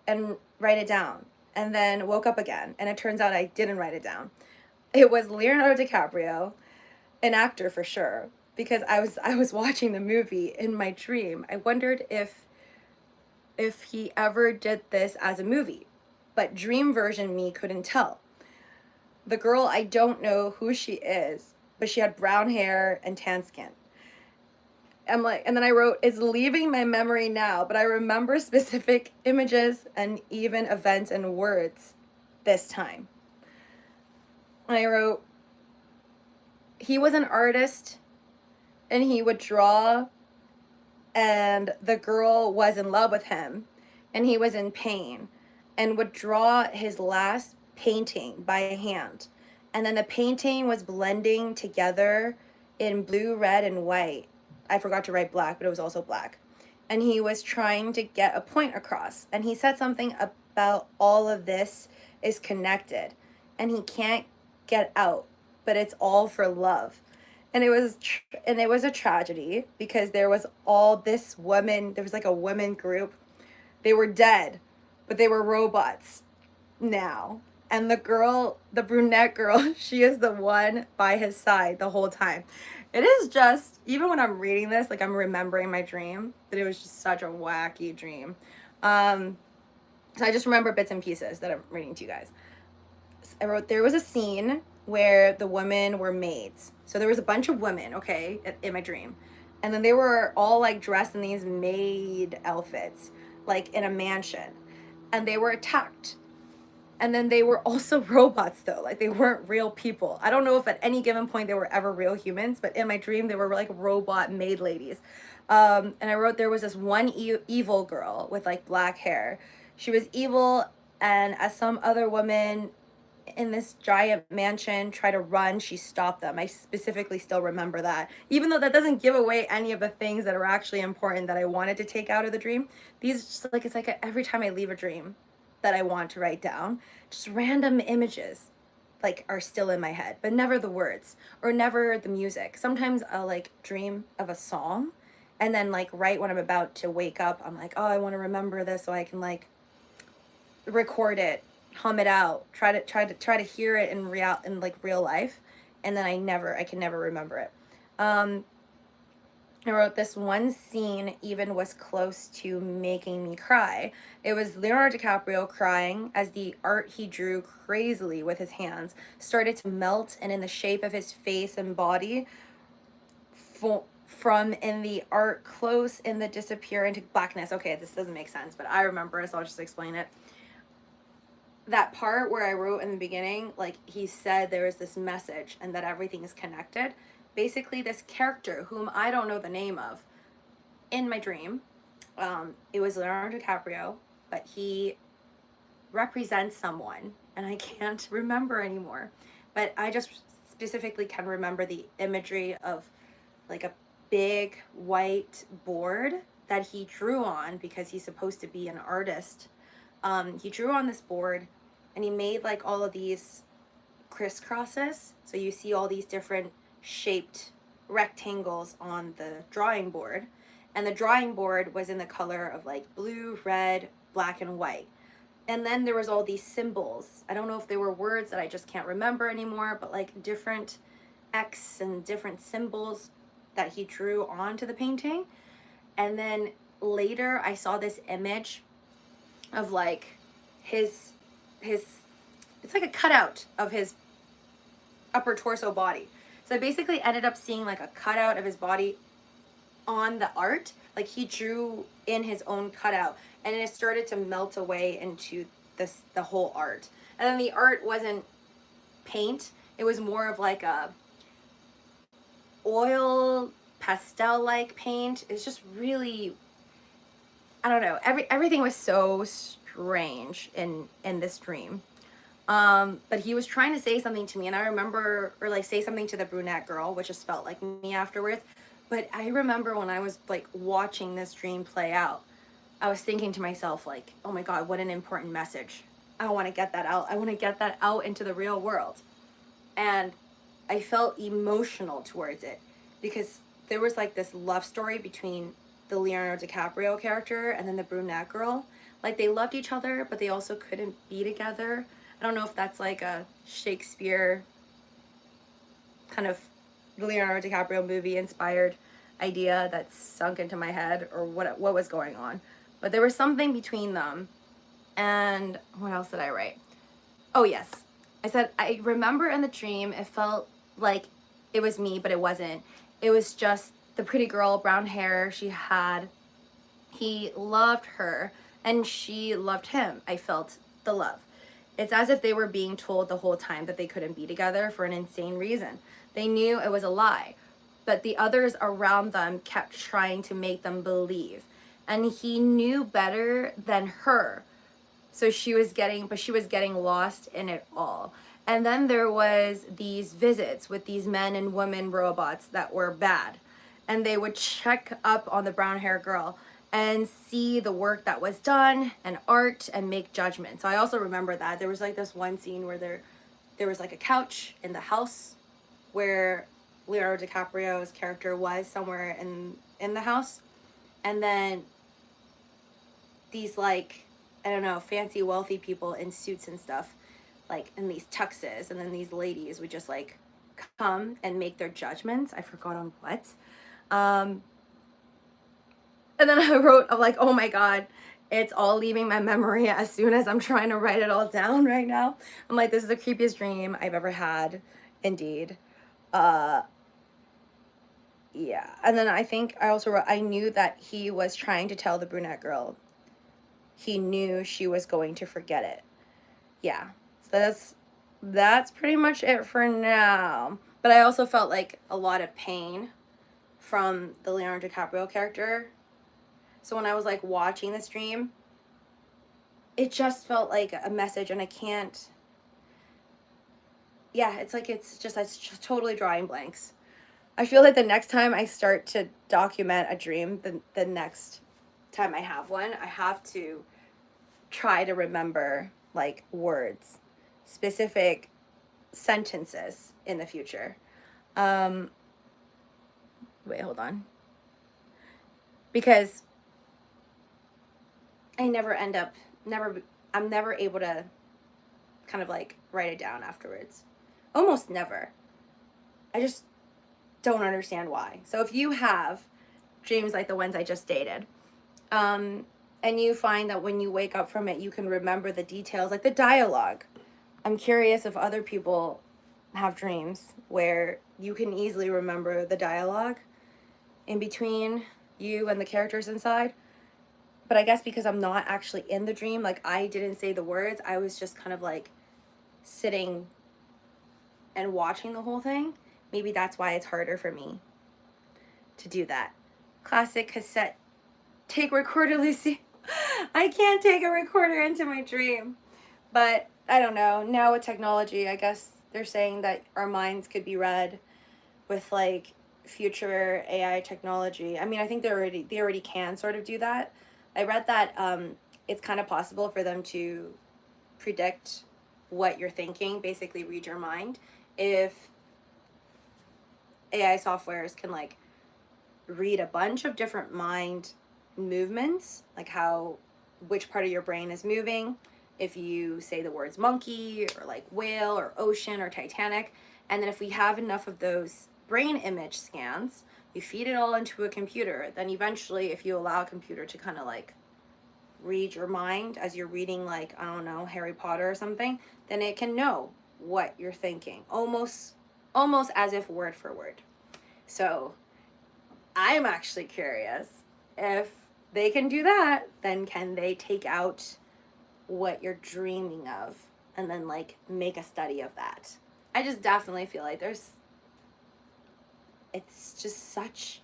and write it down, and then woke up again, and it turns out I didn't write it down. It was Leonardo DiCaprio, an actor for sure, because I was watching the movie in my dream. I wondered if he ever did this as a movie, but dream version me couldn't tell. The girl, I don't know who she is, but she had brown hair and tan skin." I'm like, and then I wrote, "It's leaving my memory now, but I remember specific images and even events and words this time." And I wrote, "He was an artist and he would draw, and the girl was in love with him and he was in pain and would draw his last painting by hand. And then the painting was blending together in blue, red, and white. I forgot to write black, but it was also black. And he was trying to get a point across. And he said something about all of this is connected and he can't get out, but it's all for love." And it was a tragedy, because there was all this woman, there was like a women group. They were dead, but they were robots now. And the brunette girl, she is the one by his side the whole time. It is just, even when I'm reading this, like, I'm remembering my dream, that it was just such a wacky dream. So I just remember bits and pieces that I'm reading to you guys. I wrote, there was a scene where the women were maids. So there was a bunch of women, okay, in my dream. And then they were all like dressed in these maid outfits, like in a mansion. And they were attacked. And then they were also robots, though. Like, they weren't real people. I don't know if at any given point they were ever real humans, but in my dream they were like robot maid ladies. And I wrote, there was this one evil girl with like black hair. She was evil, and as some other woman in this giant mansion try to run, she stopped them. I specifically still remember that, even though that doesn't give away any of the things that are actually important that I wanted to take out of the dream. These just like, it's like every time I leave a dream that I want to write down, just random images like are still in my head, but never the words or never the music. Sometimes I'll like dream of a song, and then like right when I'm about to wake up, I'm like, oh, I want to remember this so I can like record it, hum it out, try to hear it in real life. and then I can never remember it. I wrote, this one scene even was close to making me cry. It was Leonardo DiCaprio crying as the art he drew crazily with his hands started to melt, and in the shape of his face and body from in the art close in the disappear into blackness. Okay, this doesn't make sense, but I remember it, so I'll just explain it. That part where I wrote in the beginning, like he said there was this message and that everything is connected. Basically, this character, whom I don't know the name of, in my dream, it was Leonardo DiCaprio, but he represents someone, and I can't remember anymore. But I just specifically can remember the imagery of like a big white board that he drew on because he's supposed to be an artist. He drew on this board and he made like all of these crisscrosses. So you see all these different shaped rectangles on the drawing board. And the drawing board was in the color of like blue, red, black, and white. And then there was all these symbols. I don't know if they were words that I just can't remember anymore, but like different X and different symbols that he drew onto the painting. And then later I saw this image of like his it's like a cutout of his upper torso body. So I basically ended up seeing like a cutout of his body on the art. Like he drew in his own cutout, and it started to melt away into the whole art. And then the art wasn't paint, it was more of like a oil pastel like paint. It's just really, I don't know, everything was so strange in this dream. But he was trying to say something to me, and I remember, or like say something to the brunette girl, which just felt like me afterwards. But I remember when I was like watching this dream play out, I was thinking to myself like, oh my God, what an important message. I want to get that out. I want to get that out into the real world. And I felt emotional towards it because there was like this love story between the Leonardo DiCaprio character and then the brunette girl. Like they loved each other, but they also couldn't be together. I don't know if that's like a Shakespeare kind of Leonardo DiCaprio movie inspired idea that's sunk into my head, or what was going on. But there was something between them. And what else did I write? Oh yes, I said I remember in the dream it felt like it was me, but it wasn't. It was just the pretty girl, brown hair she had. He loved her and she loved him. I felt the love. It's as if they were being told the whole time that they couldn't be together for an insane reason. They knew it was a lie, but the others around them kept trying to make them believe. And he knew better than her. So she was getting lost in it all. And then there was these visits with these men and women robots that were bad. And they would check up on the brown hair girl and see the work that was done and art and make judgments. So I also remember that there was like this one scene where there was like a couch in the house where Leonardo DiCaprio's character was somewhere in the house. And then these like, I don't know, fancy wealthy people in suits and stuff, like in these tuxes, and then these ladies would just like come and make their judgments. I forgot on what. And then I wrote, I'm like, oh my God, it's all leaving my memory as soon as I'm trying to write it all down right now. I'm like, this is the creepiest dream I've ever had, indeed. Yeah. And then I think I also wrote, I knew that he was trying to tell the brunette girl he knew she was going to forget it. Yeah. So that's pretty much it for now. But I also felt like a lot of pain from the Leonardo DiCaprio character. So when I was like watching this dream, it just felt like a message, and I can't, yeah, it's just totally drawing blanks. I feel like the next time I start to document a dream, the next time I have one, I have to try to remember like words, specific sentences in the future. Wait, hold on. Because I'm never able to kind of like write it down afterwards. Almost never. I just don't understand why. So if you have dreams like the ones I just stated, and you find that when you wake up from it, you can remember the details, like the dialogue. I'm curious if other people have dreams where you can easily remember the dialogue in between you and the characters inside. But I guess because I'm not actually in the dream, like I didn't say the words, I was just kind of like sitting and watching the whole thing. Maybe that's why it's harder for me to do that. Classic cassette take recorder, Lucy. I can't take a recorder into my dream. But I don't know. Now with technology, I guess they're saying that our minds could be read with like future AI technology. I mean, I think they already can sort of do that. I read that it's kind of possible for them to predict what you're thinking, basically read your mind, if AI softwares can like read a bunch of different mind movements, like how which part of your brain is moving if you say the words monkey or like whale or ocean or Titanic. And then if we have enough of those brain image scans, you feed it all into a computer, then eventually if you allow a computer to kind of like read your mind as you're reading, like, I don't know, Harry Potter or something, then it can know what you're thinking, almost as if word for word. So I'm actually curious, if they can do that, then can they take out what you're dreaming of and then like make a study of that? I just definitely feel like it's just such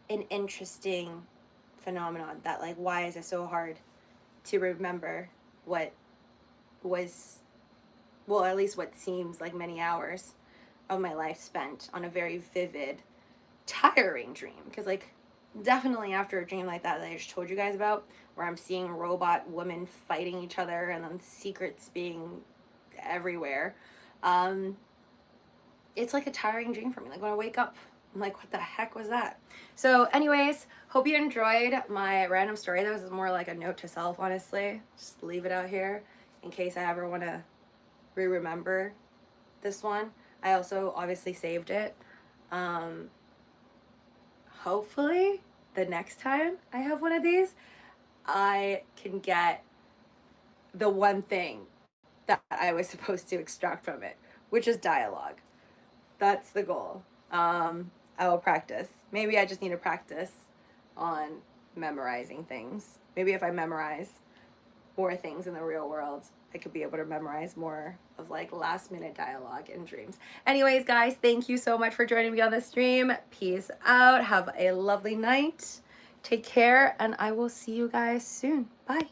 an interesting phenomenon that like, why is it so hard to remember what was, well, at least what seems like many hours of my life spent on a very vivid, tiring dream? Because like definitely after a dream like that I just told you guys about, where I'm seeing robot women fighting each other and then secrets being everywhere, it's like a tiring dream for me. Like when I wake up, I'm like, what the heck was that? So anyways, hope you enjoyed my random story. That was more like a note to self, honestly. Just leave it out here in case I ever want to remember this one. I also obviously saved it. Hopefully the next time I have one of these, I can get the one thing that I was supposed to extract from it, which is dialogue. That's the goal. I will practice. Maybe I just need to practice on memorizing things. Maybe if I memorize more things in the real world, I could be able to memorize more of like last minute dialogue in dreams. Anyways, guys, thank you so much for joining me on this stream. Peace out. Have a lovely night. Take care, and I will see you guys soon. Bye.